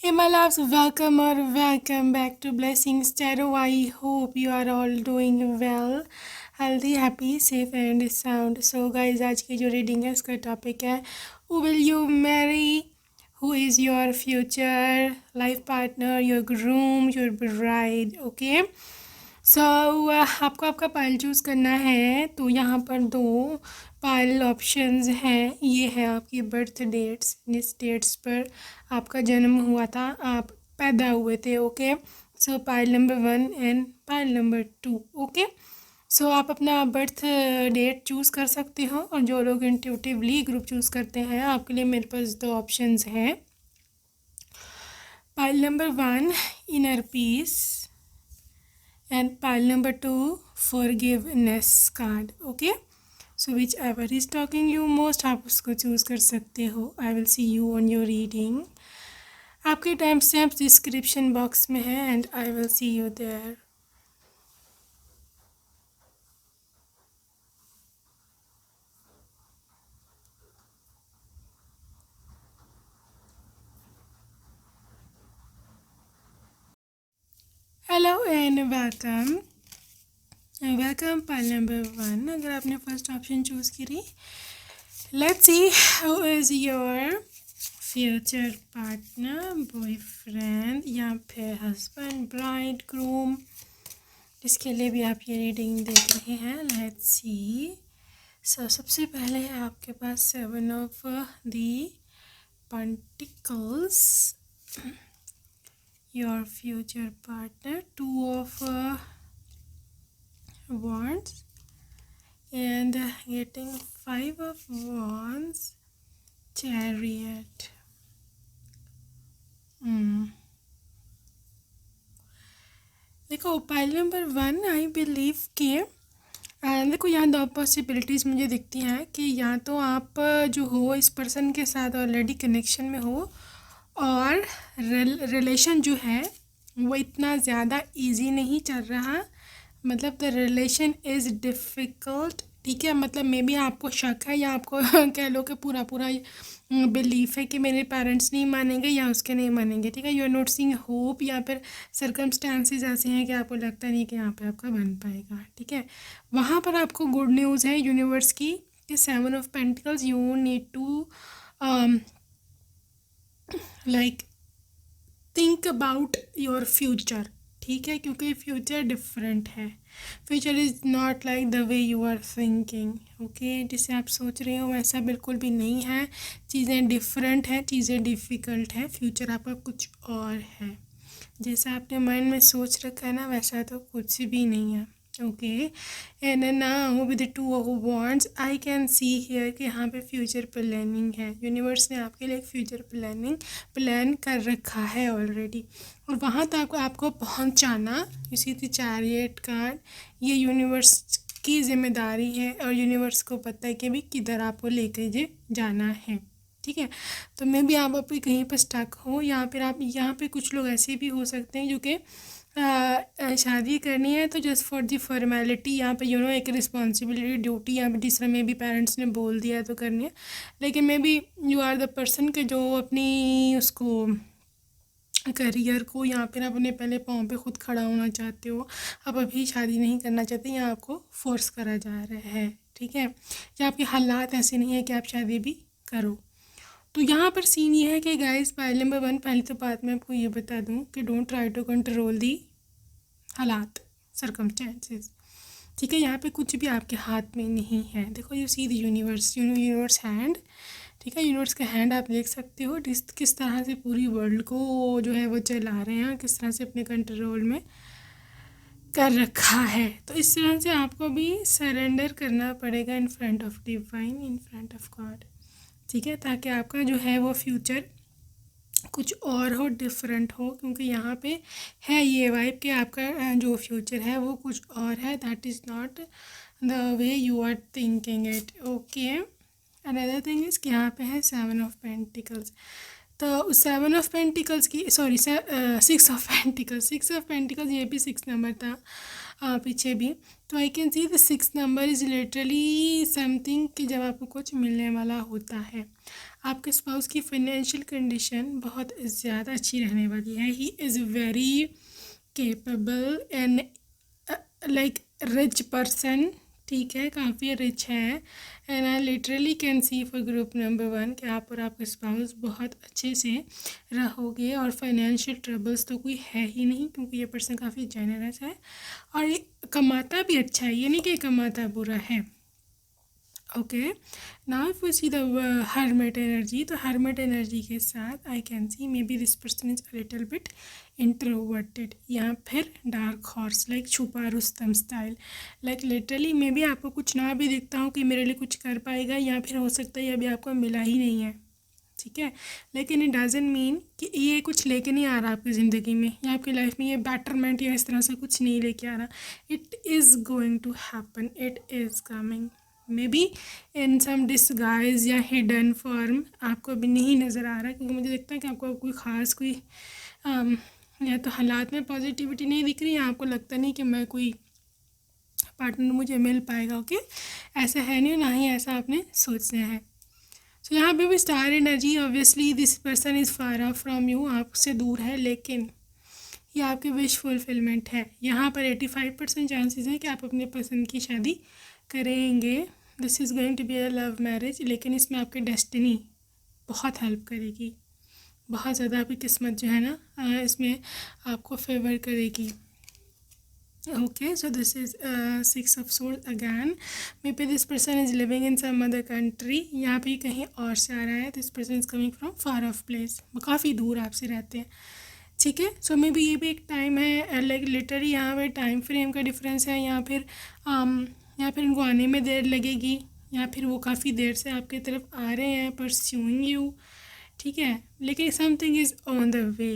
Hey my loves, welcome or welcome back to Blessings Tarot. I hope you are all doing well, healthy, happy, safe and sound. So guys, आज की जो reading है इसका topic है Who will you marry? Who is your future life partner, your groom, your bride? Okay. सो आपको आपका pile choose करना है। तो यहाँ पर दो पाइल ऑप्शंस हैं। ये है आपकी बर्थ डेट्स, जिस डेट्स पर आपका जन्म हुआ था, आप पैदा हुए थे। Okay, so pile number 1 and pile number 2। Okay, so आप अपना बर्थ डेट चूज़ कर सकते हो। और जो लोग इंट्यूटिवली ग्रुप चूज़ करते हैं, आपके लिए मेरे पास दो ऑप्शंस हैं। Pile number 1 inner peace and pile number 2 forgiveness card. Okay, so whichever is talking you most आप उसको चूज़ कर सकते हो। I will see you on your reading. आपके टाइम स्टैम्प्स डिस्क्रिप्शन बॉक्स में है and I will see you there. Hello and welcome welcome pile number 1। अगर आपने फर्स्ट ऑप्शन चूज़ करी, let's see who is your future partner, boyfriend या फिर husband, bride, groom, जिसके लिए भी आप ये रीडिंग देख रहे हैं। Let's see. सो सबसे पहले है आपके पास 7 of the pentacles, your future partner, 2 of wands and getting 5 of wands, chariot. देखो पाइल नंबर 1, आई बिलीव के देखो यहाँ दो पॉसिबिलिटीज़ मुझे दिखती हैं कि या तो आप जो हो इस पर्सन के साथ ऑलरेडी कनेक्शन में हो और रिलेशन जो है वो इतना ज़्यादा इजी नहीं चल रहा, मतलब द रिलेशन इज़ डिफ़िकल्ट। ठीक है, मतलब मे बी आपको शक है या आपको कह लो कि पूरा बिलीफ है कि मेरे पेरेंट्स नहीं मानेंगे या उसके नहीं मानेंगे। ठीक है, you are not seeing hope, या फिर सर्कमस्टांसेस ऐसे हैं कि आपको लगता नहीं कि यहाँ पे आपका बन पाएगा। ठीक है, वहाँ पर आपको गुड न्यूज़ है यूनिवर्स की कि 7 of pentacles, you need to like think about your future. ठीक है, क्योंकि फ्यूचर डिफरेंट है। Future is not like the way you are thinking. Okay, जिसे आप सोच रहे हो वैसा बिल्कुल भी नहीं है। चीज़ें डिफरेंट हैं, चीज़ें डिफ़िकल्ट है। फ्यूचर आपका कुछ और है। जैसा आपने माइंड में सोच रखा है ना, वैसा तो कुछ भी नहीं है। Okay, and now with 2 of wands I can see here कि यहाँ पे फ्यूचर प्लानिंग है। यूनिवर्स ने आपके लिए एक फ्यूचर प्लान कर रखा है ऑलरेडी, और वहाँ तक आपको पहुँचाना, इसी थी चैरियट कार्ड, ये यूनिवर्स की जिम्मेदारी है और यूनिवर्स को पता है कि भी किधर आपको लेकर जाना है। ठीक है, तो मे भी आप अभी कहीं पर स्टक हो, या फिर आप यहाँ पे कुछ लोग ऐसे भी हो सकते हैं जो कि शादी करनी है तो जस्ट फॉर दी फॉर्मेलिटी, यहाँ पे एक रिस्पॉन्सिबिलिटी, ड्यूटी, यहाँ पे तीसरा में भी पेरेंट्स ने बोल दिया है तो करनी है। लेकिन maybe you are the person के जो अपनी उसको करियर को, या फिर आप अपने पहले पाँव पे खुद खड़ा होना चाहते हो, आप अभी शादी नहीं करना चाहते, या आपको फोर्स करा जा रहा है। ठीक है, या आपके हालात ऐसे नहीं है कि आप शादी भी करो। तो यहाँ पर सीन ये है कि गाइस, पाइल नंबर 1, पहली तो बात मैं आपको ये बता दूँ कि don't try to control the हालात, सर्कमस्टेंसेस। ठीक है, यहाँ पे कुछ भी आपके हाथ में नहीं है। देखो, you see the universe hand. ठीक है, यूनिवर्स का हैंड आप देख सकते हो किस तरह से पूरी वर्ल्ड को जो है वो चला रहे हैं, किस तरह से अपने कंट्रोल में कर रखा है। तो इस तरह से आपको भी सरेंडर करना पड़ेगा इन front of divine, in front of God. ठीक है, ताकि आपका जो है वो फ्यूचर कुछ और हो, डिफरेंट हो, क्योंकि यहाँ पे है ये वाइब कि आपका जो फ्यूचर है वो कुछ और है। That is not the way you are thinking it. Okay, another thing is कि यहाँ पे है 7 ऑफ पेंटिकल्स। तो 7 ऑफ पेंटिकल्स की, sorry 6 of pentacles, 6 of pentacles, ये भी 6 नंबर था। पीछे भी। तो I can see the 6 number is literally something कि जब आपको कुछ मिलने वाला होता है। आपके स्पाउस की फाइनेंशियल कंडीशन बहुत ज़्यादा अच्छी रहने वाली है। He is very capable and like rich person, ठीक है, काफ़ी रिच है। And I literally can see for group number 1 कि आप और आपके स्पाउस बहुत अच्छे से रहोगे और फाइनेंशियल ट्रबल्स तो कोई है ही नहीं, क्योंकि ये पर्सन काफ़ी जेनरस है और ये कमाता भी अच्छा है, ये नहीं कि कमाता बुरा है। Okay, now if we see the hermit energy, तो हर्मिट एनर्जी के साथ I can see may be this person is a little bit introverted या फिर डार्क हॉर्स लाइक छुपा रुस्तम style, like literally maybe आपको कुछ ना भी दिखता हो कि मेरे लिए कुछ कर पाएगा, या फिर हो सकता है ये अभी आपको मिला ही नहीं है, ठीक है, लेकिन इट डजंट मीन कि ये कुछ लेके नहीं आ रहा आपकी ज़िंदगी में या आपकी लाइफ में, ये बेटरमेंट या इस तरह से कुछ नहीं लेके आ रहा। It is going to happen, it is coming maybe in some disguise या हिडन फॉर्म, आपको अभी नहीं नज़र आ रहा, क्योंकि मुझे लगता है कि आपको कोई ख़ास कोई या तो हालात में पॉजिटिविटी नहीं दिख रही, या आपको लगता नहीं कि मैं कोई पार्टनर मुझे मिल पाएगा। ओके, ऐसा है नहीं, ना ही ऐसा आपने सोचना है। सो यहाँ पे भी star energy, obviously this person is far of from you, आपसे दूर है, लेकिन ये आपकी विश फुलफिलमेंट है। यहाँ पर 85% चांसेस हैं कि आप अपने पसंद की शादी करेंगे। This is going to be a love marriage, लेकिन इसमें आपकी डेस्टिनी बहुत हेल्प करेगी, बहुत ज़्यादा आपकी किस्मत जो है ना इसमें आपको फेवर करेगी। Okay, so this is 6 of swords again, may be this person is living in some other country, यहाँ पे कहीं और से आ रहा है। This person is coming from far off place, काफ़ी दूर आपसे रहते हैं, ठीक है। सो मे बी ये भी एक टाइम है, लाइक लिटरली यहाँ पे टाइम फ्रेम का डिफरेंस है, या फिर इनको आने में देर लगेगी, या फिर वो काफ़ी देर से आपकी तरफ आ रहे हैं परस्यूइंग यू, ठीक है, लेकिन something is on the way,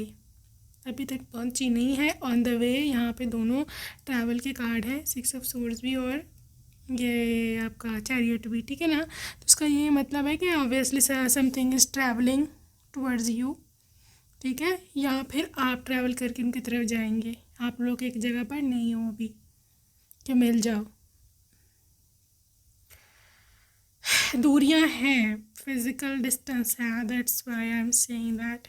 अभी तक पहुंची नहीं है, ऑन द वे। यहाँ पे दोनों ट्रैवल के कार्ड है, 6 ऑफ सोर्ड्स भी और ये आपका चैरियट भी, ठीक है ना। तो उसका ये मतलब है कि obviously something is travelling towards you, ठीक है, या फिर आप ट्रैवल करके उनकी तरफ जाएंगे, आप लोग एक जगह पर नहीं हो अभी कि मिल जाओ। दूरियां हैं, फिजिकल डिस्टेंस है, that's why I am saying that.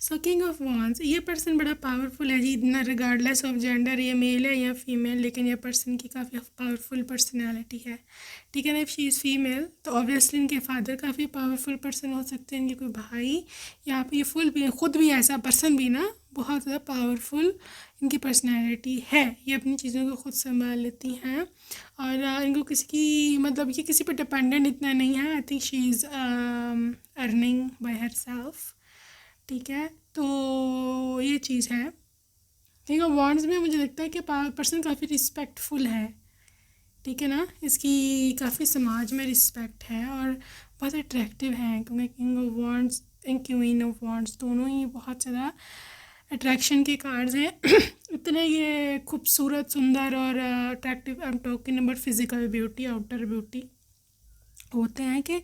So king of wands, ये पर्सन बड़ा पावरफुल है जी, इतना रिगार्डलेस ऑफ जेंडर ये मेल है या फीमेल, लेकिन ये पर्सन की काफ़ी पावरफुल पर्सनैलिटी है, ठीक है ना। इफ़ शी इज़ फीमेल तो ऑब्वियसली इनके फादर काफ़ी पावरफुल पर्सन हो सकते हैं, इनके कोई भाई, या आप ये फुल भी खुद भी ऐसा पर्सन भी ना बहुत ज़्यादा पावरफुल इनकी पर्सनैलिटी है, ये अपनी चीज़ों को खुद संभाल लेती हैं और इनको किसी की मतलब ये किसी पर डिपेंडेंट इतना नहीं है। I think she is earning bye her self, ठीक है, तो ये चीज़ है। ठीक है, वॉन्ड्स में मुझे लगता है कि पर्सन काफ़ी रिस्पेक्टफुल है, ठीक है ना, इसकी काफ़ी समाज में रिस्पेक्ट है और बहुत अट्रैक्टिव है, क्योंकि king of wands and queen of wands दोनों ही बहुत ज़्यादा अट्रैक्शन के कार्ड्स हैं। इतने ये खूबसूरत, सुंदर और attractive, I am talking about physical beauty, outer beauty होते हैं कि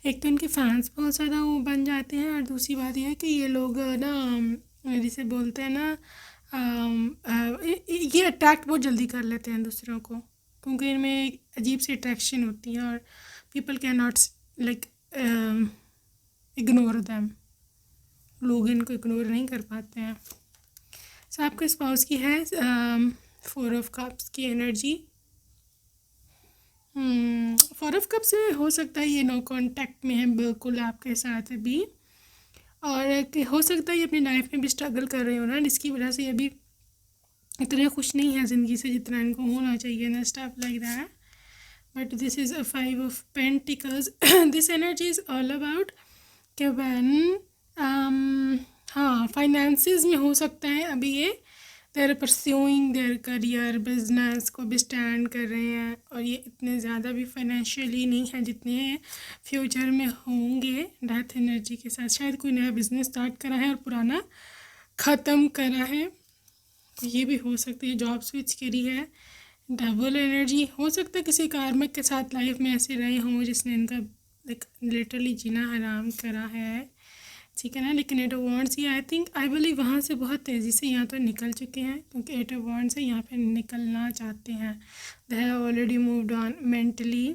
एक तो इनके फैंस बहुत ज़्यादा वो बन जाते हैं, और दूसरी बात यह है कि ये लोग ना जिसे बोलते हैं ना ये अट्रैक्ट बहुत जल्दी कर लेते हैं दूसरों को, क्योंकि इनमें एक अजीब सी अट्रैक्शन होती है और people can not like ignore them, लोग इनको इग्नोर नहीं कर पाते हैं। सो आपके स्पाउस की है 4 ऑफ कप्स की एनर्जी। 4 ऑफ कप्स में हो सकता है ये नो कांटेक्ट में है बिल्कुल आपके साथ अभी, और कि हो सकता है ये अपनी लाइफ में भी स्ट्रगल कर रहे हो ना, जिसकी वजह से ये अभी इतने खुश नहीं है ज़िंदगी से जितना इनको होना चाहिए ना, stuff like that. But this is a 5 of pentacles, this energy is all about कि व्हेन हाँ फाइनेंसिस में हो सकता है अभी ये they are pursuing their career, business को भी स्टैंड कर रहे हैं, और ये इतने ज़्यादा भी फाइनेंशियली नहीं है जितने फ्यूचर में होंगे। डेथ एनर्जी के साथ शायद कोई नया बिजनेस स्टार्ट करा है और पुराना ख़त्म करा है, तो ये भी हो सकती है। जॉब स्विच करी है, डबल एनर्जी हो सकता है किसी कार्मिक के साथ लाइफ में ऐसे रहे हों जिसने इनका लाइक लिटरली जीना हराम करा है, ठीक है ना। लेकिन 8 ऑफ वांड्स ये आई बिलीव वहाँ से बहुत तेज़ी से यहाँ तो निकल चुके हैं, क्योंकि 8 ऑफ वांड्स से यहाँ पे निकलना चाहते हैं। They have already moved on mentally,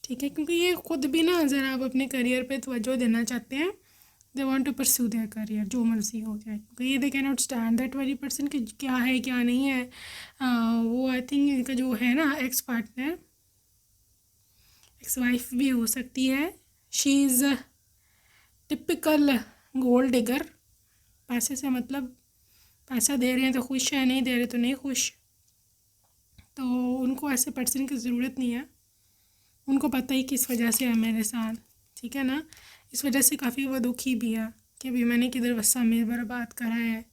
ठीक है, क्योंकि ये खुद भी ना ज़रा आप अपने करियर पे तवज्जो देना चाहते हैं। They want to pursue their career, जो मर्जी हो जाए, क्योंकि ये they can not stand that वाली पर्सन कि क्या है क्या नहीं है। वो आई थिंक इनका जो है ना एक्स पार्टनर, एक्स वाइफ भी हो सकती है। She is typical gold digger. पैसे से मतलब पैसा दे रहे हैं तो खुश है, नहीं दे रहे तो नहीं खुश। तो उनको ऐसे पर्सन की ज़रूरत नहीं है। उनको पता ही किस वजह से है मेरे साथ, ठीक है ना। इस वजह से काफ़ी वो दुखी भी है कि अभी मैंने किधर वस्सा में बर्बाद करा है।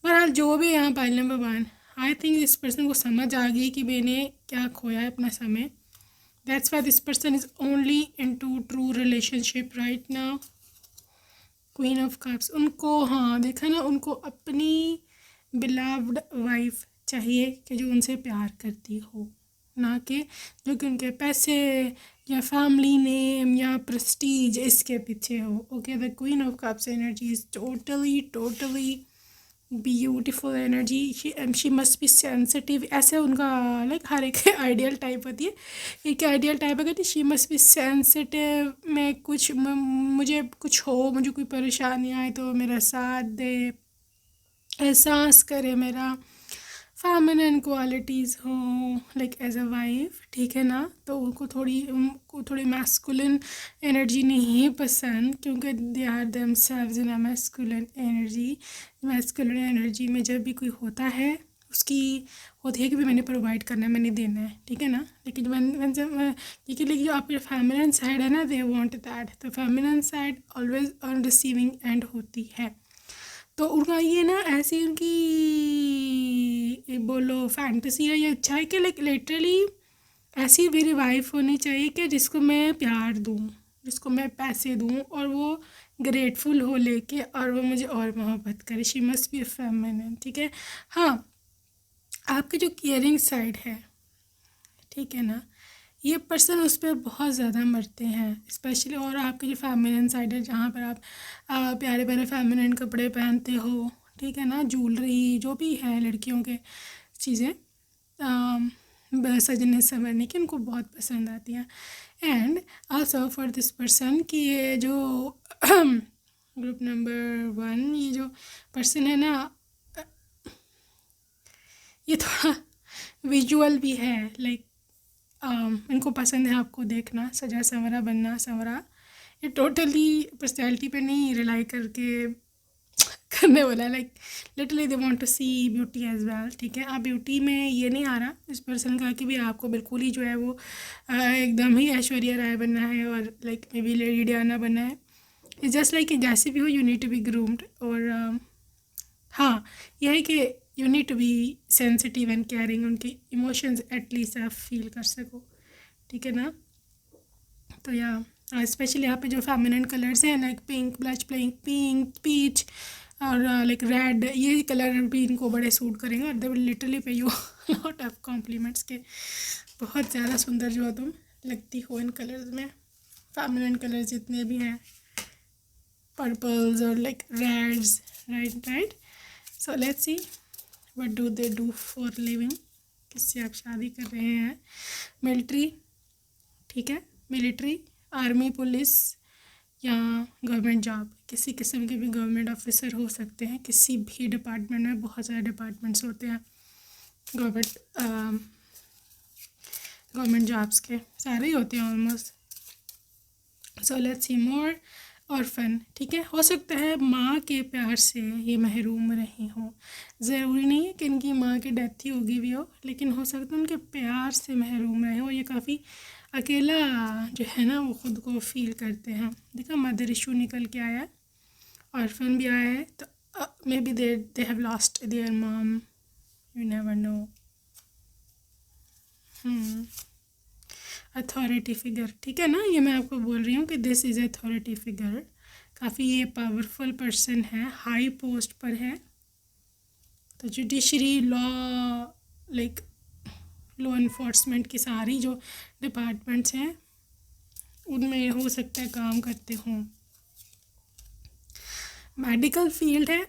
बहरहाल जो भी यहाँ पाइल नंबर 1, आई थिंक इस पर्सन को समझ आ गई कि मैंने क्या खोया है अपना समय। That's why this person is only into true relationship right now. Queen of cups, उनको हाँ देखा ना, उनको अपनी बिलव्ड वाइफ चाहिए कि जो उनसे प्यार करती हो, ना कि जो कि उनके पैसे या फैमिली नेम या प्रेस्टीज इसके पीछे हो। Okay, the queen of cups energy is totally beautiful energy. She must be sensitive, ऐसे उनका लाइक हर एक आइडियल टाइप होती है। एक आइडियल टाइप है कि शी मस्ट बी सेंसिटिव। मैं कुछ मुझे कुछ हो, मुझे कोई परेशानी आए तो मेरा साथ दे, एहसास करे मेरा, फेमिनिन क्वालिटीज़ हो लाइक एज अ वाइफ, ठीक है ना। तो उनको थोड़ी मैस्कुलिन एनर्जी नहीं पसंद, क्योंकि they are themselves in a masculine energy. Masculine energy में जब भी कोई होता है उसकी होती है कि भी मैंने प्रोवाइड करना है, मैंने देना है, ठीक है ना। लेकिन लेकिन जो आपकी फेमिनिन साइड है ना, दे वांट दैट। तो feminine side always on receiving end होती है। तो उनका ये ना ऐसी उनकी बोलो फैंटेसी है, ये अच्छा है कि लाइक लिटरली ऐसी मेरी वाइफ होनी चाहिए कि जिसको मैं प्यार दूँ, जिसको मैं पैसे दूँ और वो ग्रेटफुल हो लेके, और वो मुझे और मोहब्बत करे। शी मस्ट बी फेमिनिन, ठीक है। हाँ, आपकी जो केयरिंग साइड है, ठीक है ना, ये पर्सन उस पर बहुत ज़्यादा मरते हैं स्पेशली। और आपकी जो फेमिनिन साइड है, जहाँ पर आप प्यारे प्यारे फेमिनिन कपड़े पहनते हो, ठीक है ना, ज्वेलरी जो भी है लड़कियों के चीज़ें सजने संवरने की, उनको बहुत पसंद आती हैं। And also for this person कि ये जो ग्रुप नंबर 1 ये जो पर्सन है ना, ये थोड़ा विजुअल भी है लाइक इनको पसंद है आपको देखना, सजा संवरा, बनना संवरा। ये टोटली पर्सनैलिटी पे नहीं रिलाई करके करने वाला है, like literally they want to see beauty as well, ठीक है। आप ब्यूटी में ये नहीं आ रहा इस पर्सन का कि भी आपको बिल्कुल ही जो है वो एकदम ही ऐश्वर्या राय बनना है और like maybe lady Diana बनना है। इट्स जस्ट लाइक जैसे भी हो you need to be groomed. और हाँ, यह है कि you need to be sensitive and caring, उनकी इमोशंस एटलीस्ट आप फील कर सको, ठीक है ना। तो या स्पेशली यहाँ पे जो फेमिनिन कलर्स हैं like pink, blush pink, peach और लाइक रेड, ये कलर भी इनको बड़े सूट करेंगे। और they will literally pay you lot of compliments के बहुत ज़्यादा सुंदर जो तुम लगती हो इन कलर्स में। फेमिनिन कलर्स जितने भी हैं, पर्पल्स और like reds, right. So let's see what do they do for living, किससे आप शादी कर रहे हैं। मिलिट्री, ठीक है, मिलिट्री, आर्मी, पुलिस या गवर्नमेंट जॉब, किसी किस्म के भी गवर्नमेंट ऑफिसर हो सकते हैं। किसी भी डिपार्टमेंट में बहुत सारे डिपार्टमेंट्स होते हैं गवर्नमेंट जॉब्स के, सारे ही होते हैं almost. So let's C more. Orphan, ठीक है, हो सकता है माँ के प्यार से ये महरूम रही हों। ज़रूरी नहीं है कि इनकी माँ की डेथ ही होगी भी हो, लेकिन हो सकता है उनके प्यार से महरूम रहे हो। ये काफ़ी अकेला जो है ना वो ख़ुद को फील करते हैं। देखा, मदर इशू निकल के आया है, ऑर्फन भी आया है, तो may be they have lost their mom, you never know. Authority figure, ठीक है ना, ये मैं आपको बोल रही हूँ कि दिस इज़ अथॉरिटी फिगर। काफ़ी ये पावरफुल पर्सन है, हाई पोस्ट पर है। तो judiciary, law, like law enforcement की सारी जो डिपार्टमेंट्स हैं उनमें हो सकता है काम करते हों। मेडिकल फील्ड है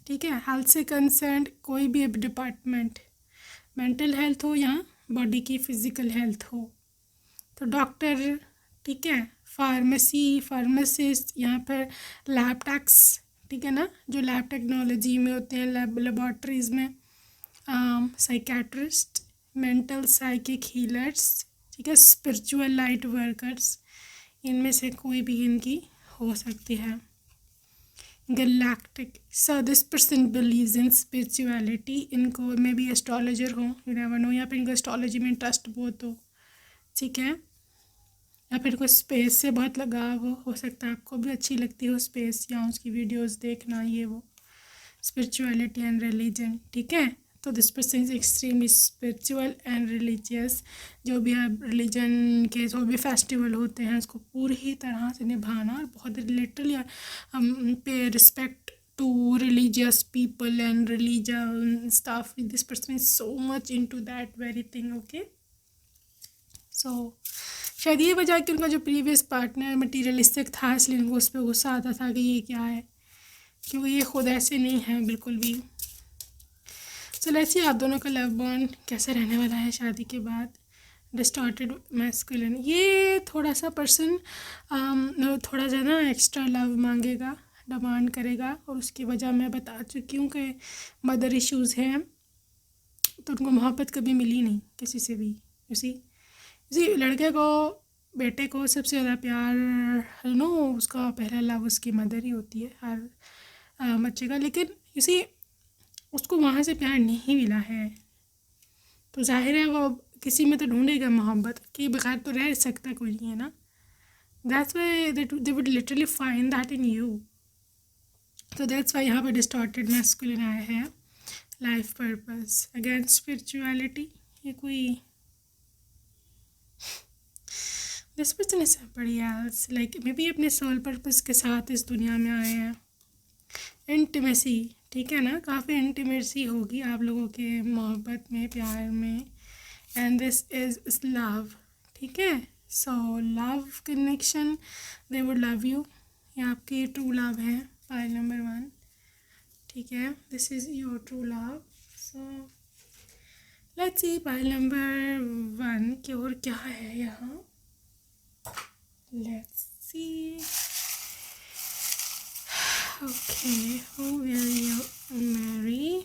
ठीक है, हेल्थ से कंसर्न कोई भी डिपार्टमेंट, मेंटल हेल्थ हो या बॉडी की फिजिकल हेल्थ हो, तो डॉक्टर, ठीक है, फार्मेसिस्ट, यहाँ पर लैब टेक्स, ठीक है ना, जो लैब टेक्नोलॉजी में होते हैं, लेबॉर्ट्रीज में, साइकेट्रिस्ट, मेंटल साइकिक हीलर्स, ठीक है, स्पिरिचुअल लाइट वर्कर्स, इनमें से कोई भी इनकी हो सकती है। Galactic, so this person believes in spirituality, इनको में भी एस्ट्रोलॉजर हो, यू नेवर नो, या फिर इनको एस्ट्रोलॉजी में इंटरेस्ट बहुत हो, ठीक है, या फिर कोई स्पेस से बहुत लगाव हो सकता है, आपको भी अच्छी लगती हो स्पेस या उसकी वीडियोस देखना, ये वो, स्पिरिचुअलिटी एंड रिलीजन, ठीक है। तो this person is extremely spiritual and religious, जो भी आप रिलीजन के जो भी फेस्टिवल होते हैं उसको पूरी तरह से निभाना, और बहुत literally pay respect to religious people and religion stuff. This person is so much into that very thing, okay. So शायद ये वजह कि उनका जो प्रीवियस पार्टनर मटीरियलिस्टिक था, इसलिए उनको उस पर गुस्सा आता था कि ये क्या है, क्योंकि ये खुद ऐसे नहीं है बिल्कुल भी। सो लेट्स सी आप दोनों का लव बॉन्ड कैसा रहने वाला है शादी के बाद। डिस्टॉर्टेड मैस्कुलिन, ये थोड़ा सा पर्सन थोड़ा सा ना एक्स्ट्रा लव मांगेगा, डिमांड करेगा, और उसकी वजह मैं बता चुकी हूँ कि मदर इश्यूज़ हैं, तो उनको मोहब्बत कभी मिली नहीं किसी से भी। उसी लड़के को, बेटे को सबसे ज़्यादा प्यार नो उसका पहला लव उसकी मदर ही होती है हर बच्चे का, लेकिन इसी उसको वहाँ से प्यार नहीं मिला है, तो जाहिर है वो किसी में तो ढूंढेगा मोहब्बत के बगैर, तो रह सकता कोई नहीं है ना। That's why they would literally find that in you. तो दैट्स वाई यहाँ पर डिस्टॉर्टेड मैस्कुलिन आया है। लाइफ पर्पस अगेन स्पिरिचुअलिटी, ये कोई this person is somebody else, like may be अपने सोल पर्पस के साथ इस दुनिया में आए हैं। इंटीमेसी, ठीक है ना, काफ़ी इंटीमेसी होगी आप लोगों के मोहब्बत में, प्यार में, एंड दिस इज लव, ठीक है। So love connection, they would love you, ये आपकी ट्रू लव है, पाइल नंबर 1, ठीक है, this is your true love. So let's C pile number 1 की और क्या है यहाँ। Let's see, okay, who will you marry?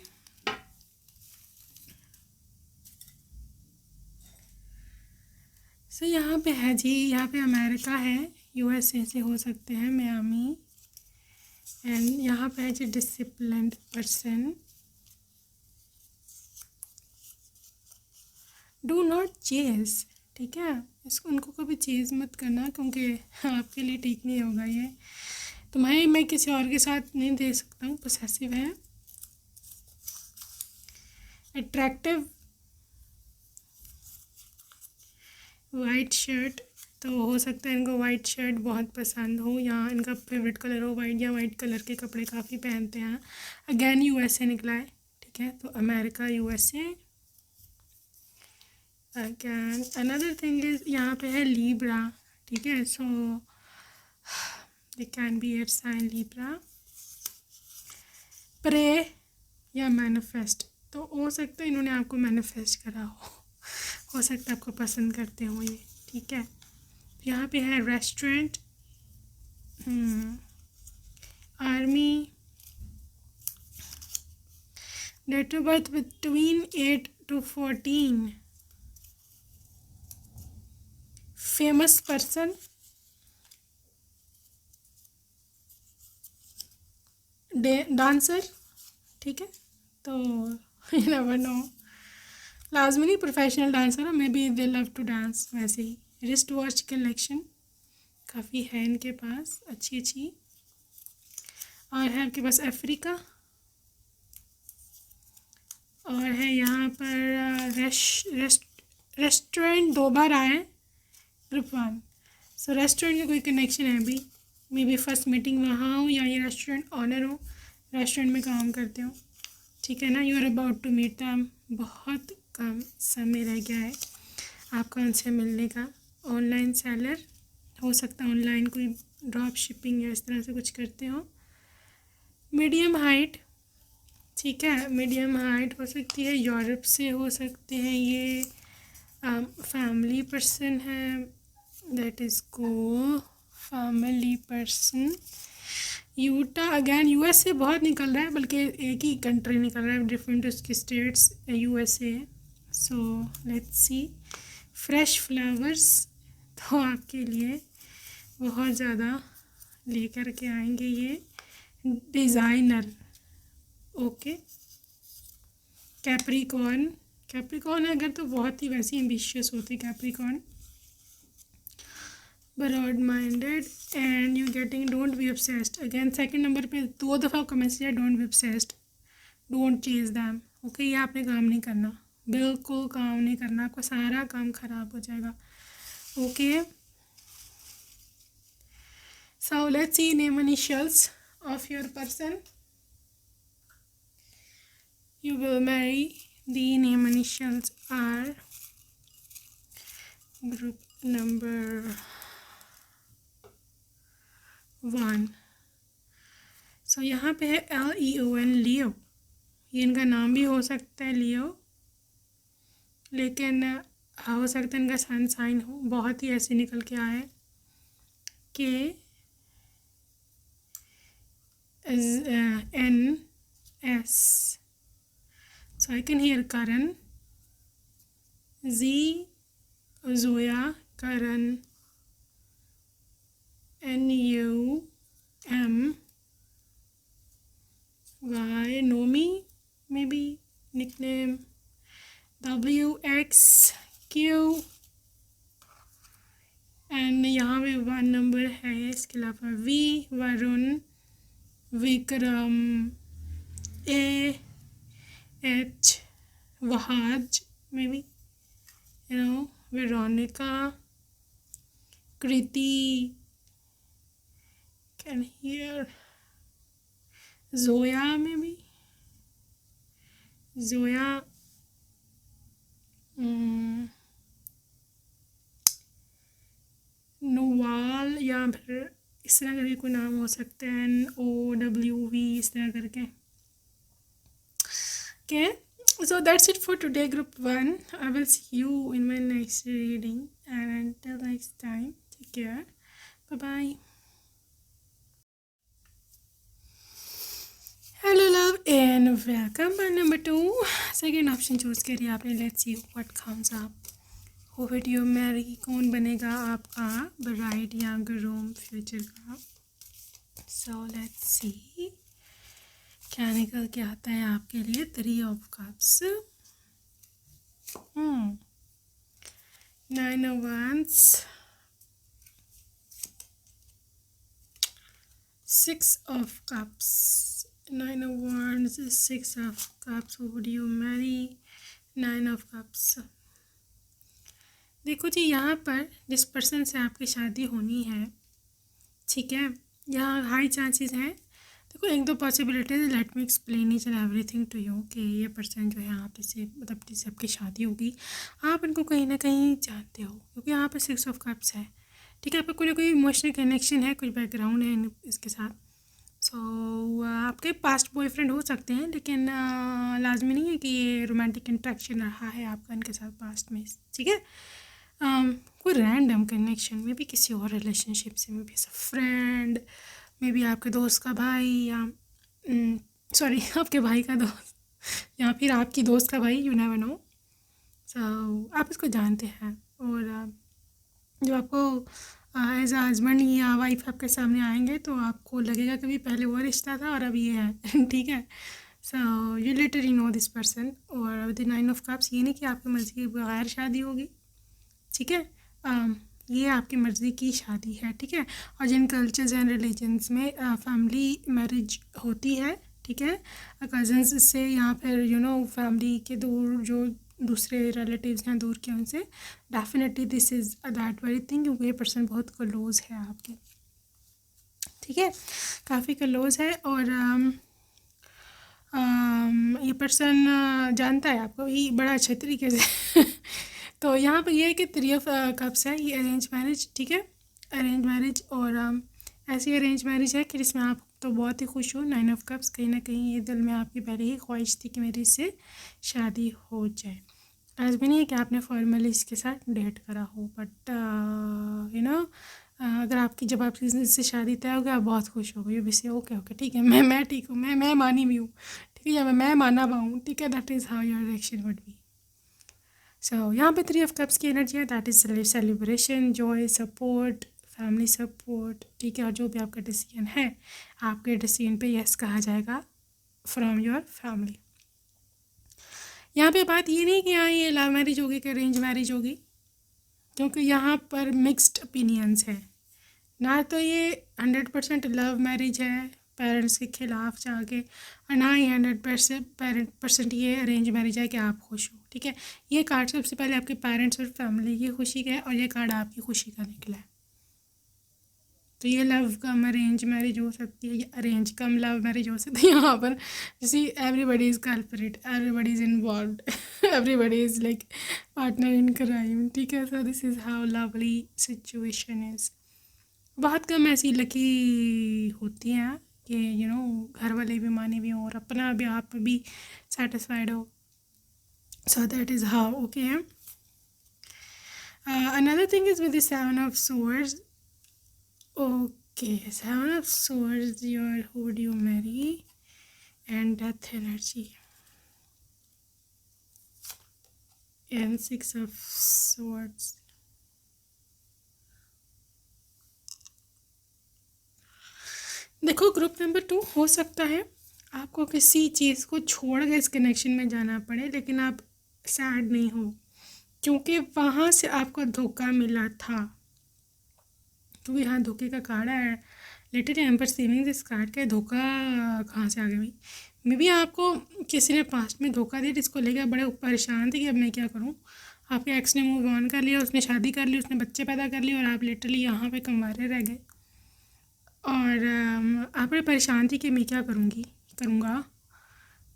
सो यहाँ पे है जी, यहाँ पे अमेरिका है, यूएसए से हो सकते हैं, मियामी, एंड यहाँ पे है जी disciplined person. Do not chase, ठीक है, इसको उनको कभी चेज मत करना, क्योंकि आपके लिए ठीक नहीं होगा ये। तुम्हें मैं किसी और के साथ नहीं दे सकता हूँ, पोसेसिव है। अट्रैक्टिव, वाइट शर्ट, तो हो सकता है इनको वाइट शर्ट बहुत पसंद हो, या इनका फेवरेट कलर हो वाइट, या वाइट कलर के कपड़े काफ़ी पहनते हैं। अगेन यूएसए निकला है, ठीक है, तो America USA. Again another thing is यहाँ पे है लीब्रा, ठीक है, so they can be air sign Libra. Pray या मैनिफेस्ट, तो हो सकता है इन्होंने आपको मैनिफेस्ट करा हो सकता है आपको पसंद करते हो ये, ठीक है। यहाँ पे है restaurant, army, date of birth between 8 to 14, famous person, dancer, ठीक है, तो यू नेवर नो, लाजमी नहीं प्रोफेशनल डांसर है, maybe they love to dance, वैसे ही। रिस्ट वॉच कलेक्शन काफ़ी है इनके पास, अच्छी, और है आपके पास अफ्रीका, और है यहाँ पर रेस्टोरेंट 2 बार आए हैं, ग्रुप 1। सो रेस्टोरेंट का कोई कनेक्शन है अभी, मे बी फर्स्ट मीटिंग वहाँ हो, या ये रेस्टोरेंट ऑनर हो, रेस्टोरेंट में काम करते हो, ठीक है ना। You are about to meet them, बहुत कम समय रह गया है आपका उनसे मिलने का। ऑनलाइन सेलर, हो सकता है ऑनलाइन कोई ड्रॉप शिपिंग या इस तरह से कुछ करते हो, मीडियम हाइट, ठीक है, मीडियम हाइट हो सकती है, यूरोप से हो सकते हैं ये, फैमिली पर्सन है, दैट इज़ को family person. Utah again US से बहुत निकल रहा है, बल्कि एक ही कंट्री निकल रहा है, डिफरेंट उसकी स्टेट्स यूएसए है। सो लेट्स सी, फ्रेश फ्लावर्स तो आपके लिए बहुत ज़्यादा लेकर के आएंगे ये डिज़ाइनर। ओके, कैप्रिकॉर्न, कैप्रिकॉर्न अगर तो बहुत ही वैसी एम्बिशियस होती है Capricorn, broad minded and you getting don't be obsessed. Again second number पे 2 दफ़ा कमेंट्स किया, don't be obsessed, don't chase them. Okay, ये आपने काम नहीं करना, बिल्कुल काम नहीं करना, आपका सारा काम ख़राब हो जाएगा। Okay, so let's see name initials of your person you will marry. The name initials are group number 1. सो यहाँ पे है LEON, लियो। ये इनका नाम भी हो सकता है लियो, लेकिन हो सकता है इनका सन साइन हो, बहुत ही ऐसे निकल के आए KNS। So I can hear Karan, Z, Zoya, Karan, NUM, Y, Nomi, maybe nickname, WXQ, and यहाँ पे 1 नंबर है। इसके अलावा V, Varun, Vikram, AH, Wahaj, maybe Veronica, Kriti, can hear Zoya, maybe Zoya, नोवाल, या फिर इस तरह करके कोई नाम हो सकता है, NOWV, इस तरह करके। Okay, so that's it for today, group 1. I will see you in my next reading, and until next time, take care, bye bye. Hello love and welcome. Number 2, second option choose करिए आपने, let's see what comes up. Who will you marry, कौन बनेगा आपका bride या groom future का। So let's see क्या निकल के आता है आपके लिए। 3 of cups, 9 of wands, 6 of cups, 9 of wands, 6 of cups, who would you marry, 9 of cups। देखो जी, यहाँ पर जिस पर्सन से आपकी शादी होनी है, ठीक है, यहाँ हाई चांसेस हैं। देखो, 1-2 possibilities, let me explain each and everything to you कि ये पर्सन जो है आप इससे, मतलब जिससे आपकी शादी होगी, आप इनको कहीं ना कहीं जानते हो, क्योंकि यहाँ पर 6 ऑफ कप्स है, ठीक है। आपका कोई ना कोई इमोशनल कनेक्शन है, कुछ बैकग्राउंड है इसके साथ। सो आपके पास्ट बॉयफ्रेंड हो सकते हैं, लेकिन लाजमी नहीं है कि ये रोमांटिक इंट्रैक्शन रहा है आपका इनके साथ पास्ट में, ठीक है। कोई रैंडम कनेक्शन में भी किसी और रिलेशनशिप से, में भी as a friend, maybe आपके दोस्त का भाई, या सॉरी आपके भाई का दोस्त, या फिर आपकी दोस्त का भाई, यू नेवर नो। सो आप इसको जानते हैं, और जब आपको एज अ हस्बैंड या वाइफ आपके सामने आएंगे तो आपको लगेगा कि पहले वो रिश्ता था और अब ये है, ठीक है। So you literally know this person. और विद 9 ऑफ कप्स, ये नहीं कि आपकी मर्ज़ी के बगैर शादी होगी, ठीक है। ये आपकी मर्ज़ी की शादी है, ठीक है। और जिन कल्चर्स एंड रिलीजन्स में फैमिली मैरिज होती है, ठीक है, कज़न्स से या फिर फैमिली के दूर जो दूसरे रिलेटिव्स हैं दूर के, उनसे definitely this is that very thing, क्योंकि ये पर्सन बहुत क्लोज है आपके, ठीक है, काफ़ी क्लोज है। और ये पर्सन जानता है आपको ही बड़ा अच्छे तरीके से। तो यहाँ पर ये है कि 3 ऑफ कप्स है, ये अरेंज मैरिज, ठीक है, अरेंज मैरिज। और ऐसी अरेंज मैरिज है कि जिसमें आप तो बहुत ही खुश हो। 9 ऑफ कप्स, कहीं ना कहीं ये दिल में आपकी पहले ही ख्वाहिश थी कि मेरी इससे शादी हो जाए। आज भी नहीं है कि आपने फॉर्मली इसके साथ डेट करा हो, बट अगर आपकी जब आपकी इससे शादी तय हो गया, आप बहुत खुश हो गई, से ओके ओके ठीक है, मैं ठीक हूँ, मैं मानी भी हूँ, ठीक है, या मैं माना पाऊँ, ठीक है, that is how your reaction would be. So यहाँ पे 3 ऑफ कप्स की एनर्जी है, that is celebration, joy, support, family support, ठीक है। और जो भी आपका डिसीजन है, आपके डिसीजन पे यस कहा जाएगा फ्रॉम योर फैमिली। यहाँ पे बात ये नहीं कि हाँ ये लव मैरिज होगी कि अरेंज मैरिज होगी, क्योंकि यहाँ पर मिक्स्ड ओपिनियंस है। ना तो ये 100% लव मैरिज है पेरेंट्स के खिलाफ जाके, और ना ही 100% ये अरेंज मैरिज है कि आप खुश हो, ठीक है। ये कार्ड सबसे पहले आपके पेरेंट्स और फैमिली की खुशी का है, और ये कार्ड आपकी खुशी का निकला है। तो ये लव कम अरेंज मैरिज हो सकती है, या अरेंज कम लव मैरिज हो सकती है। यहाँ पर जैसे everybody is culprit, everybody is involved, everybody is like partner in crime, ठीक है। So this is how lovely situation is. बहुत कम ऐसी लकी होती हैं कि घर वाले भी माने भी हों और अपना भी आप भी सेटिस्फाइड हो। So that is how okay. Another thing is with the 7 of Swords. Okay, 7 of Swords, who would you marry, and Death energy, and 6 of Swords. देखो, ग्रुप नंबर 2 हो सकता है आपको किसी चीज़ को छोड़ के इस कनेक्शन में जाना पड़े, लेकिन आप सैड नहीं हो, क्योंकि वहाँ से आपको धोखा मिला था। क्योंकि यहाँ धोखे का कार्ड है, लेटर एम्पर सेविंग दिस कार्ड का धोखा कहाँ से आ गया भाई। मे बी आपको किसी ने पास्ट में धोखा दिया, जिसको लेकर बड़े परेशान थे कि अब मैं क्या करूँ। आपके एक्स ने मूव ऑन कर लिया, उसने शादी कर ली, उसने बच्चे पैदा कर लिए, और आप लिटरली यहाँ पे कंवारे रह गए, और आप बड़े परेशान थी कि मैं क्या करूँगा,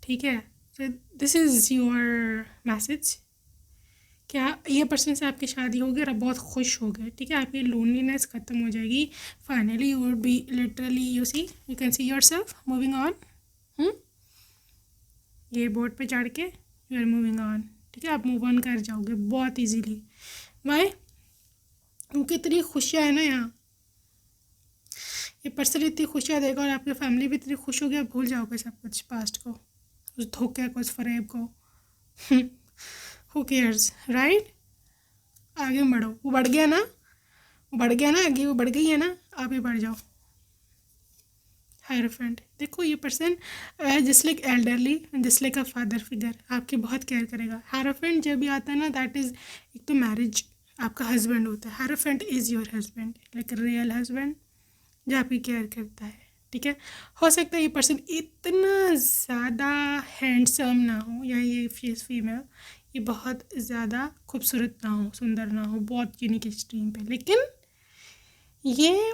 ठीक है। तो दिस इज़ योर मैसेज। क्या ये पर्सन से आपकी शादी होगी और आप बहुत खुश हो गए, ठीक है। आपकी लोनलीनेस ख़त्म हो जाएगी finally. You would be literally, you can see your self moving on. ये बोर्ड पे चढ़ के यू आर मूविंग ऑन, ठीक है। आप मूव ऑन कर जाओगे बहुत इजीली। वाई? क्योंकि इतनी खुशियाँ है ना यहाँ, ये पर्सन इतनी खुशियाँ देगा, और आपकी फैमिली भी इतनी खुश होगी, आप भूल जाओगे सब कुछ, पास्ट को, उस धोखे को, उस फरेब को। Who cares, right? आगे बढ़ो। वो बढ़ गया ना, आगे वो बढ़ गई है ना, आप भी बढ़ जाओ। हायरोफेंट, देखो ये person just like elderly, just like a father figure, आपकी बहुत केयर करेगा। हायरोफेंट जब भी आता है ना, दैट इज़ एक तो मैरिज, आपका हस्बैंड होता है। Hierophant is your husband, like real husband जो आपकी केयर करता है, ठीक है। हो सकता है ये पर्सन इतना ज़्यादा हैंडसम ना हो, या ये फीमेल ये बहुत ज़्यादा खूबसूरत ना हो, सुंदर ना हो, बहुत यूनिक एक्सट्रीम पे, लेकिन ये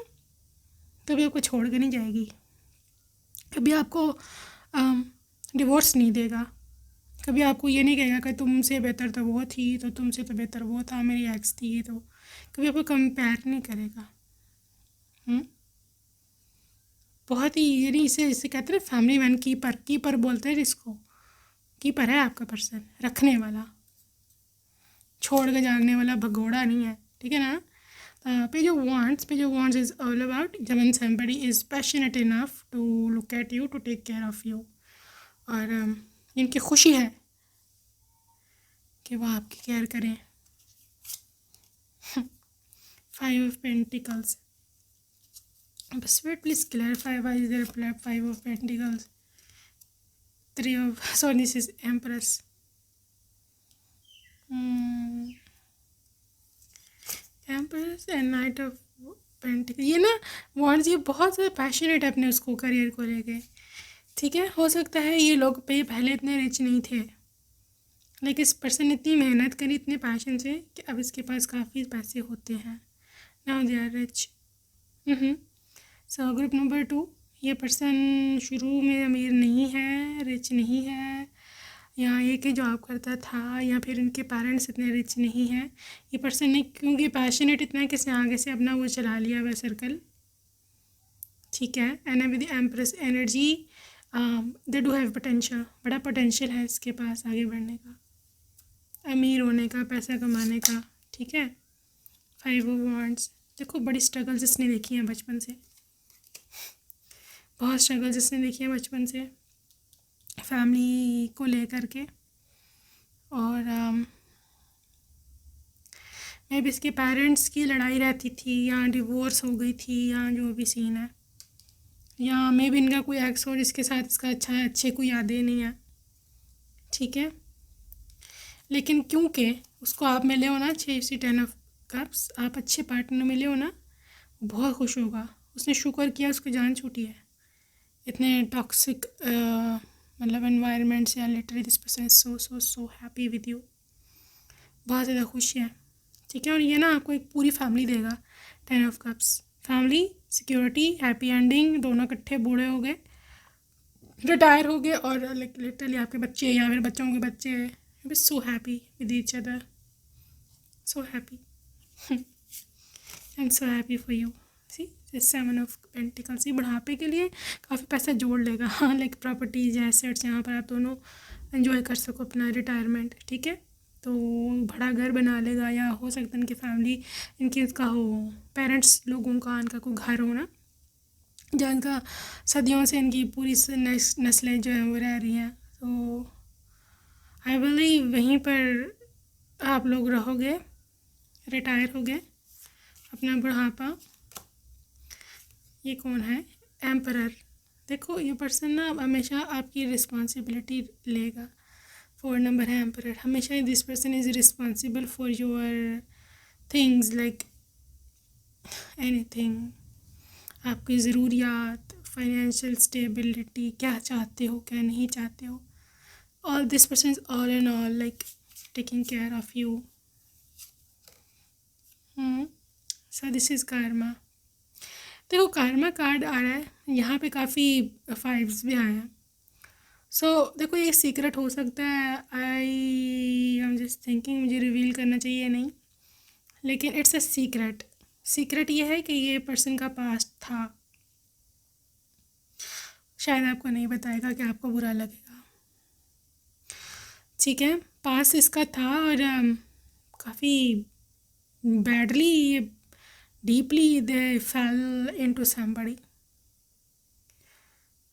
कभी आपको छोड़ के नहीं जाएगी, कभी आपको डिवोर्स नहीं देगा, कभी आपको ये नहीं कहेगा कि तुमसे बेहतर तो वो थी, तो तुमसे तो बेहतर वो था, मेरी एक्स थी, तो कभी आपको कंपेयर नहीं करेगा। बहुत ही ये नहीं, इसे कहते हैं फैमिली मैन, कीपर बोलते हैं जिसको। कीपर है आपका पर्सन, रखने वाला, छोड़ के जाने वाला भगोड़ा नहीं है, ठीक है ना। Page of wands is all about when somebody is passionate enough to look at you, to take care of you, और इनकी खुशी है कि वो आपकी केयर करें। 5 of Pentacles, Spirit, please clarify why is there a 5 of Pentacles. This is Empress. Empress and Knight of Pentacles, ये ना वॉन्ड्स, ये बहुत ज़्यादा पैशनेट है अपने उसको करियर को लेके, ठीक है। हो सकता है ये लोग पे पहले इतने रिच नहीं थे, लेकिन इस पर्सन ने इतनी मेहनत करी इतने पैशन से कि अब इसके पास काफ़ी पैसे होते हैं। Now they are rich. So group number 2, ये पर्सन शुरू में अमीर नहीं है, रिच नहीं है, यहाँ एक ही जॉब करता था, या फिर इनके पेरेंट्स इतने रिच नहीं हैं। ये पर्सन ने, क्योंकि पैशनेट इतना है कि इसने आगे से अपना वो चला लिया वह सर्कल, ठीक है। And with empress energy they do have potential, बड़ा पोटेंशियल है इसके पास आगे बढ़ने का, अमीर होने का, पैसा कमाने का। ठीक है। 5 of Wands, देखो बड़ी स्ट्रगल्स इसने देखी हैं बचपन से, बहुत स्ट्रगल्स इसने देखी हैं बचपन से फैमिली को लेकर के। और मे बी इसके पेरेंट्स की लड़ाई रहती थी, या डिवोर्स हो गई थी, या जो भी सीन है, या मे बी इनका कोई एक्स हो जिसके साथ इसका अच्छे कोई यादें नहीं है। ठीक है। लेकिन क्योंकि उसको आप मिले हो ना 6 10 of Cups, आप अच्छे पार्टनर मिले हो ना, बहुत खुश होगा। उसने शुक्र किया उसको जान छूटी है इतने टॉक्सिक मतलब एनवायरनमेंट से। Literally this person is so so so happy with you, बहुत ज़्यादा खुश है। ठीक है। और ये ना आपको एक पूरी फैमिली देगा। 10 of Cups, family, security, happy ending, दोनों इकट्ठे बूढ़े हो गए, रिटायर हो गए, और लाइक लिटरली आपके बच्चे या फिर बच्चों के बच्चे be so happy with each other, so happy. I am so happy for you. See 7 of Pentacles, ये बुढ़ापे के लिए काफ़ी पैसा जोड़ लेगा। हाँ, लाइक प्रॉपर्टीज, एसेट्स, यहाँ पर आप दोनों एंजॉय कर सको अपना रिटायरमेंट। ठीक है। तो बड़ा घर बना लेगा, या हो सकता है इनकी फैमिली, इनकी इसका हो, पेरेंट्स लोगों का इनका कोई घर हो ना, जहाँ इनका सदियों से इनकी पूरी नस्लें जो हैं वो रह रही हैं। तो आई बिलीव वहीं पर आप लोग रहोगे, रिटायर हो गए, अपना बुढ़ापा। ये कौन है? एम्परर। देखो ये पर्सन ना हमेशा आपकी रिस्पॉन्सिबिलिटी लेगा। 4 नंबर है एम्परर। हमेशा this person is responsible for your things, like anything, आपकी ज़रूरियात, फाइनेंशियल स्टेबिलिटी, क्या चाहते हो क्या नहीं चाहते हो, all this person is all and all like taking care of you. So this is Karma. देखो कार्मा कार्ड आ रहा है यहाँ पे, काफ़ी 5s भी आए हैं। सो देखो ये सीक्रेट हो सकता है, आई एम जस्ट थिंकिंग मुझे रिवील करना चाहिए नहीं, लेकिन इट्स अ सीक्रेट। सीक्रेट ये है कि ये पर्सन का पास्ट था, शायद आपको नहीं बताएगा कि आपको बुरा लगेगा। ठीक है। पास्ट इसका था, और काफ़ी बैडली ये deeply they fell into somebody,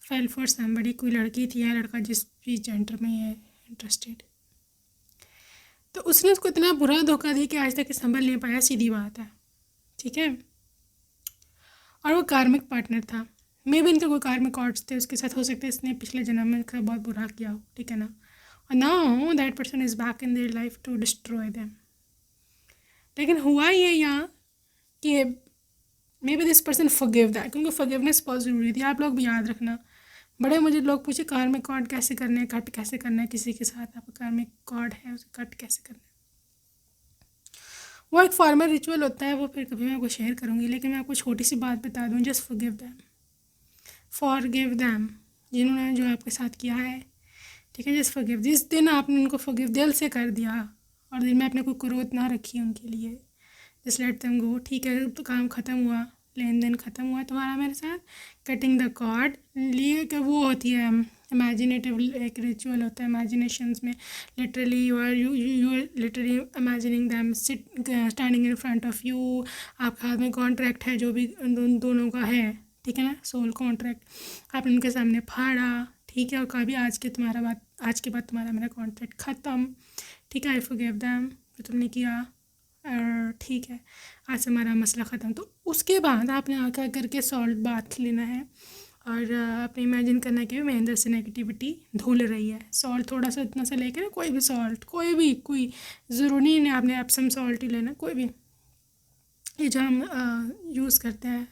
fell for somebody, कोई लड़की थी या लड़का जिस भी जेंडर में है इंटरेस्टेड, तो उसने उसको इतना बुरा धोखा दिया कि आज तक संभल नहीं पाया, सीधी बात है। ठीक है। और वो कार्मिक पार्टनर था, मे भी इनके कोई कार्मिक कॉर्ड्स थे उसके साथ, हो सकता है इसने पिछले जन्म में इसका बहुत बुरा किया हो। ठीक है ना। और now that person is back in their life to destroy them. लेकिन हुआ ये यहाँ कि may B this person forgive that, क्योंकि फॉरगिवनेस बहुत ज़रूरी थी। आप लोग भी याद रखना, बड़े मुझे लोग पूछे कार्मिक कॉर्ड कैसे करने हैं, कट कैसे करना है, किसी के साथ आपका कार्मिक कॉर्ड है उसे कट कैसे करना है। वो एक फॉर्मल रिचुअल होता है, वो फिर कभी मैं आपको शेयर करूँगी, लेकिन मैं आपको छोटी सी बात बता दूँ, जस्ट फॉरगिव दैम जिन्होंने जो आपके साथ किया है। ठीक है। जस्ट फॉरगिव, जिस दिन आपने उनको फॉरगिव दिल से कर दिया और दिल में आपने कोई क्रोध ना रखी उनके लिए, जस्ट लेट देम गो। ठीक है। तो काम ख़त्म हुआ, लेन देन ख़त्म हुआ तुम्हारा मेरे साथ, कटिंग द कॉर्ड लिए कि वो होती है इमेजिनेटिव, एक रिचुअल होता है इमेजिनेशंस में। Literally you are literally imagining them standing in front of you. आपके हाथ में कॉन्ट्रैक्ट है जो भी दोनों का है। ठीक है ना, सोल कॉन्ट्रैक्ट आपने उनके सामने फाड़ा। ठीक है। और कभी आज के बाद तुम्हारा मेरा कॉन्ट्रैक्ट ख़त्म। ठीक है। आई फॉरगिव दैम जो तुमने किया, और ठीक है आज से हमारा मसला ख़त्म। तो उसके बाद आपने आकर करके सॉल्ट बाथ लेना है, और आपने इमेजिन करना है कि मेरे अंदर से नेगेटिविटी धुल रही है। सॉल्ट थोड़ा सा इतना सा लेकर ना, कोई भी सॉल्ट, कोई ज़रूरी नहीं आपने एप्सम सॉल्ट ही लेना, कोई भी, ये जो हम यूज़ करते हैं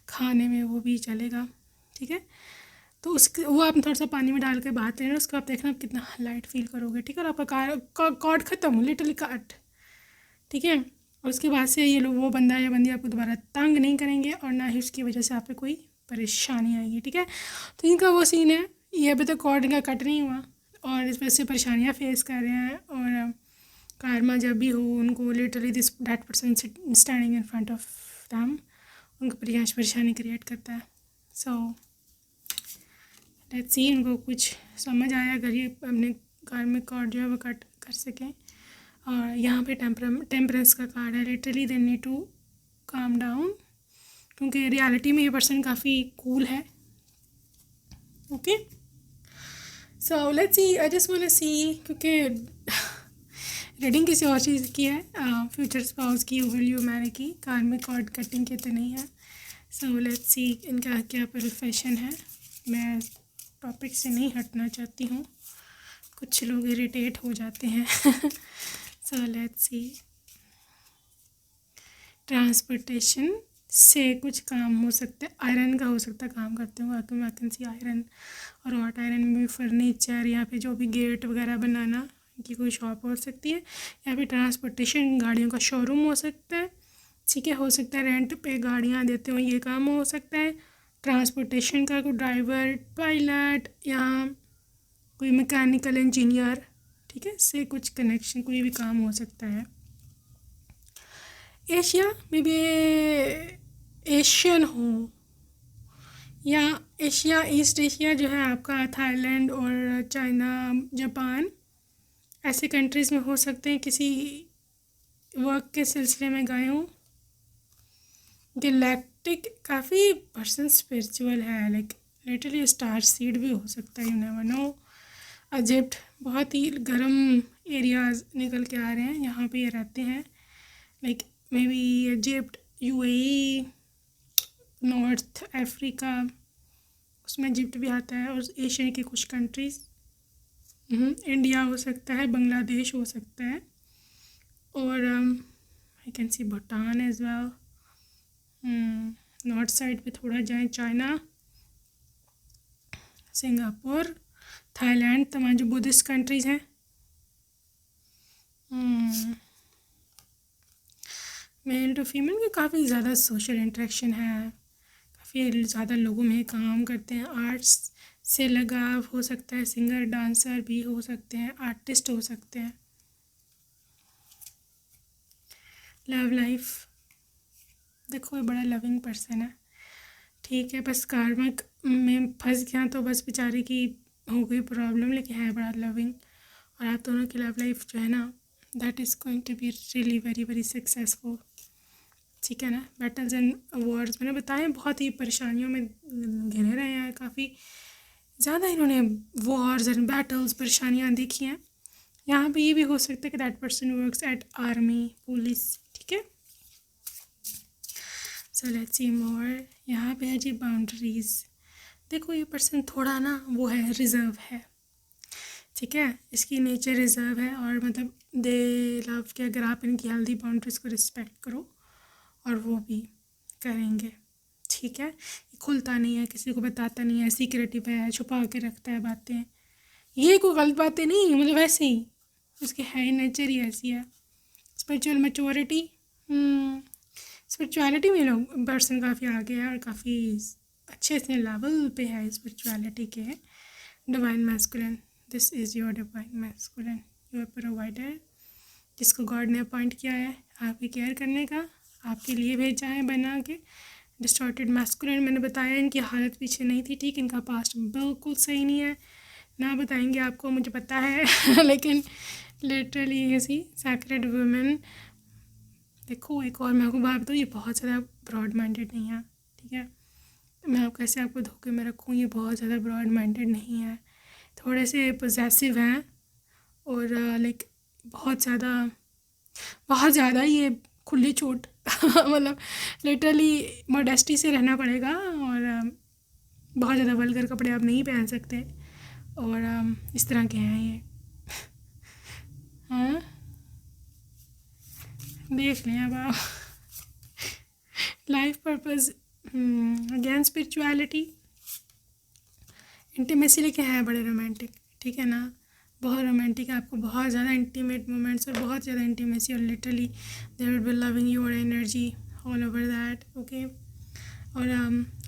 खाने में वो भी चलेगा। ठीक है। तो उसके वो आप थोड़ा सा पानी में डाल के बात लेना, उसके बाद देखना आप कितना लाइट फील करोगे। ठीक है। और आपका कॉर्ड ख़त्म, लिटरली कट। ठीक है। और उसके बाद से ये लोग, वो बंदा या बंदी आपको दोबारा तंग नहीं करेंगे, और ना ही उसकी वजह से आप पे कोई परेशानी आएगी। ठीक है। तो इनका वो सीन है, ये अभी तक कॉर्ड इनका कट नहीं हुआ और इस वजह से परेशानियाँ फेस कर रहे हैं। और कार्मा जब भी हो उनको literally this that person standing in front of them उनको परेशानी क्रिएट करता है। सो लेट्स सी इनको कुछ समझ आया, अगर ये अपने कार्मिक कॉर्ड जो है वो कट कर सकें। और यहाँ पे टेम्परेंस का कार्ड है, literally they need to calm down, क्योंकि रियलिटी में ये पर्सन काफ़ी कूल है। Okay, so let's see, I just want to see, क्योंकि रीडिंग किसी और चीज़ की है, फ्यूचर स्पाउस की, विल यू मैरी की, कार्मिक कॉर्ड कटिंग की तो नहीं है। सो लेट्स सी इनका क्या प्रोफेशन है। मैं टॉपिक से नहीं हटना चाहती हूँ, कुछ लोग इरिटेट हो जाते हैं। सो लेट्स सी, ट्रांसपोर्टेशन से कुछ काम हो सकता है, आयरन का हो सकता है, काम करते हुए वैकेंसी आयरन और हॉट आयरन में भी, फर्नीचर, यहाँ पे जो भी गेट वगैरह बनाना की कोई शॉप हो सकती है। यहाँ पे ट्रांसपोर्टेशन, गाड़ियों का शोरूम हो सकता है, ठीक है, हो सकता है रेंट पे गाड़ियाँ देते हो, ये काम हो सकता है। ट्रांसपोर्टेशन का कोई ड्राइवर, पायलट या कोई मैकेनिकल इंजीनियर, ठीक है, से कुछ कनेक्शन, कोई भी काम हो सकता है। एशिया में भी एशियन हो, या एशिया, ईस्ट एशिया जो है आपका, थाईलैंड और चाइना, जापान, ऐसे कंट्रीज़ में हो सकते हैं, किसी वर्क के सिलसिले में गए हों। गैलेक्टिक, काफ़ी पर्सन स्पिरिचुअल है, लाइक लिटरली स्टार सीड भी हो सकता है, यू नेवर नो। इजिप्ट, बहुत ही गर्म एरियाज निकल के आ रहे हैं, यहाँ पे ये रहते हैं, like may be Egypt, UAE, north Africa, उसमें इजिप्ट भी आता है, और एशिया की कुछ कंट्रीज़, इंडिया हो सकता है, बांग्लादेश हो सकता है, और I can see Bhutan as well. North side पे थोड़ा जाएं, चाइना, सिंगापुर, थाईलैंड, तमाम जो बुद्धिस्ट कंट्रीज़ हैं। मेल टू फीमेल के काफ़ी ज़्यादा सोशल इंटरेक्शन है, काफ़ी ज़्यादा लोगों में काम करते हैं, आर्ट्स से लगाव हो सकता है, सिंगर डांसर भी हो सकते हैं, आर्टिस्ट हो सकते हैं। लव लाइफ, देखो ये बड़ा लविंग पर्सन है, ठीक है, बस कार्मिक में फंस गया तो बस बेचारे की हो गई प्रॉब्लम, लेकिन है बड़ा लविंग। और आप दोनों की लव लाइफ जो है ना, that is going to be really very very successful, ठीक है ना। बैटल्स एंड वॉर्स मैंने बताया, बहुत ही परेशानियों में घिरे रहे हैं, काफ़ी ज़्यादा इन्होंने वॉर्स एंड बैटल्स, परेशानियाँ देखी हैं। यहाँ पे ये भी हो सकता है कि that person works at army, police, ठीक है। सो लेट्स सी मोर, यहाँ पे है जी बाउंड्रीज़। देखो ये पर्सन थोड़ा ना वो है, रिजर्व है, ठीक है, इसकी नेचर रिजर्व है, और मतलब दे लव कि अगर आप इनकी हेल्दी बाउंड्रीज़ को रिस्पेक्ट करो, और वो भी करेंगे, ठीक है। ये खुलता नहीं है, किसी को बताता नहीं है, सीक्रेटिव है, छुपा के रखता है बातें, ये कोई गलत बातें नहीं, मतलब वैसे ही उसकी है, नेचर ही ऐसी है। स्पिरिचुअल मैच्योरिटी, स्पिरिचुअलिटी में लोग पर्सन काफ़ी आगे है, और काफ़ी अच्छे से लेवल पे है स्पिरिचुअलिटी के। Divine masculine, this is your divine masculine, your provider, जिसको गॉड ने अपॉइंट किया है आपकी केयर करने का, आपके लिए भेजा है बना के। डिस्टॉर्टेड मैस्कुलिन, मैंने बताया इनकी हालत पीछे नहीं थी, ठीक, इनका पास्ट बिल्कुल सही नहीं है, ना बताएंगे आपको, मुझे पता है। लेकिन लिटरली ऐसी सैक्रेड वुमेन, देखो एक और मैं आपको बात बताऊँ, ये बहुत ज़्यादा ब्रॉड माइंडेड नहीं है, ठीक है, मैं आप कैसे आपको धोखे में रखूँ, ये बहुत ज़्यादा ब्रॉड माइंडेड नहीं है, थोड़े से पोजेसिव हैं, और लाइक बहुत ज़्यादा ये खुली छूट, मतलब लिटरली मॉडेस्टी से रहना पड़ेगा, और बहुत ज़्यादा वल्गर कपड़े आप नहीं पहन सकते, और इस तरह के हैं ये। हाँ, देख लें अब आप। Life purpose, again spirituality, intimacy, लेके है बड़े रोमांटिक, ठीक है ना, बहुत रोमांटिक है, आपको बहुत ज़्यादा इंटीमेट मोमेंट्स और बहुत ज़्यादा इंटीमेसी, और literally they will be loving your energy all over that, okay. और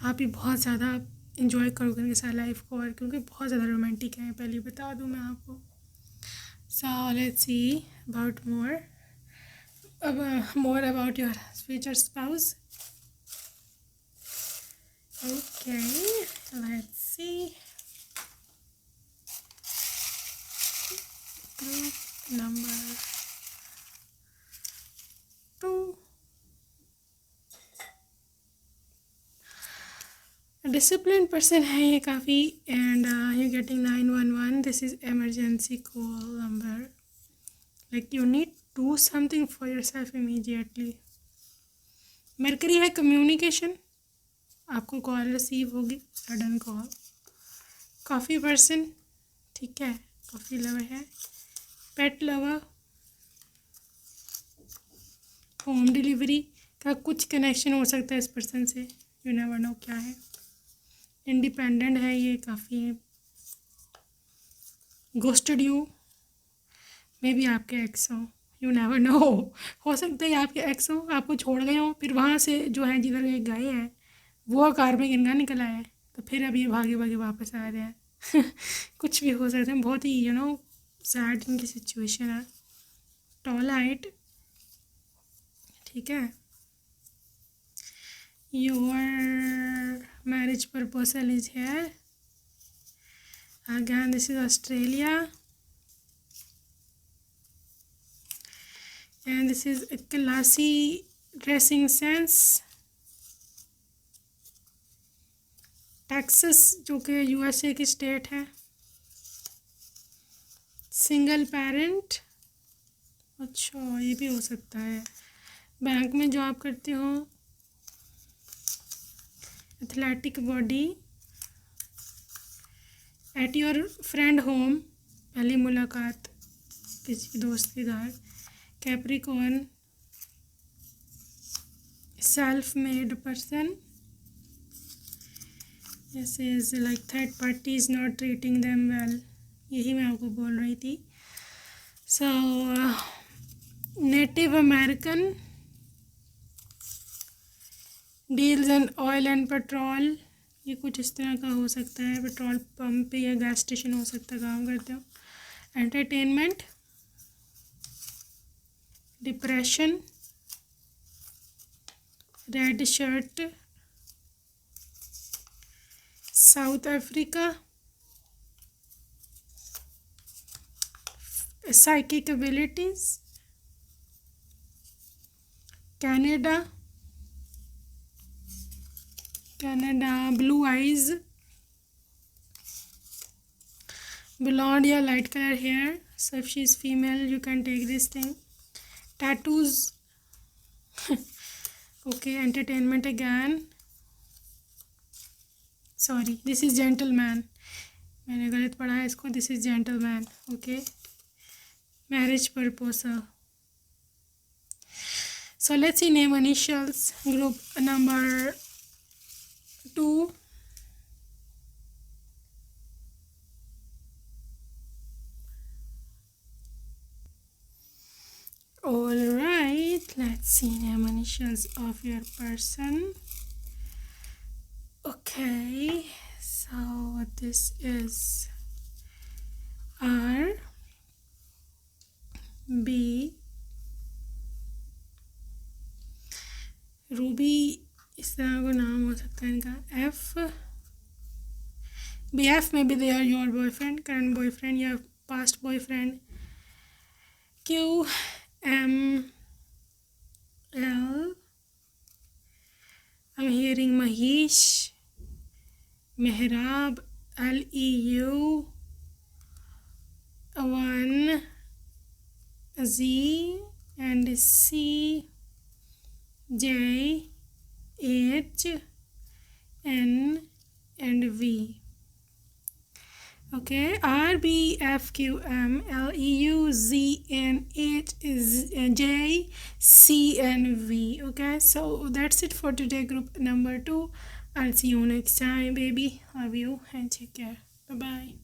आप भी बहुत ज़्यादा इंजॉय करोगे उनके साथ लाइफ को, और क्योंकि बहुत ज़्यादा रोमांटिक है, पहले बता दूँ मैं आपको। सो let's see about more about your future spouse. Okay, let's see. Group number 2. Discipline person है ये काफ़ी and you getting 911. This is emergency call number. Like you need do something for yourself immediately. Mercury है communication, आपको call receive होगी, sudden call. Coffee person, ठीक है, coffee lover है. पेट lover, home delivery का कुछ कनेक्शन हो सकता है इस पर्सन से, यू नेवर नो क्या है. इंडिपेंडेंट है ये काफ़ी. घोस्टेड यू, मे बी आपके एक्स हो, यू नेवर नो. हो सकता है आपके एक्स हो, आपको छोड़ गए हो, फिर वहाँ से जो है जिधर ये गए हैं वो कार में गिरना निकल आया है, तो फिर अब ये भागे भागे वापस आ रहे हैं. कुछ भी हो सकता है. बहुत ही सैड इनकी सिचुएशन है. टॉल हाइट, ठीक है. Your marriage proposal is here. Again this is Australia and this is a classy dressing sense. Texas जो कि यूएसए की स्टेट है. सिंगल पेरेंट, अच्छा ये भी हो सकता है. बैंक में जॉब करते हो. Athletic body. At your friend home, पहली मुलाकात किसी दोस्त के घर. Capricorn, self made person. This is like third party is not treating them well, यही मैं आपको बोल रही थी. So native American. Deals in oil and petrol, ये कुछ इस तरह का हो सकता है. पेट्रोल पंप पे या गैस स्टेशन हो सकता है काम करते हो. Entertainment. Depression. Red shirt. South Africa. Psychic abilities. Canada. Blue eyes. blonde या light color hair. So if she is female you can take this thing. Tattoos. Okay, entertainment again. Sorry, this is gentleman, मैंने गलत पढ़ा है इसको. This is gentleman. Okay, marriage proposal. So let's see name initials. Group number 2. All right, let's see name initials of your person. Okay, so this is R, B, Ruby, इस तरह का नाम हो सकता है इनका. F, BF में भी they are your boyfriend, current boyfriend या past boyfriend. Q, M, L, I'm hearing Mahesh, Mehrab, LEU, 1, Z, and C, J, H, N, and V. Okay, R, B, F, Q, M, L, E, U, Z, N, H, J, C, and V. Okay, so that's it for today, group number 2. I'll see you next time, baby. Love you and take care. Bye-bye.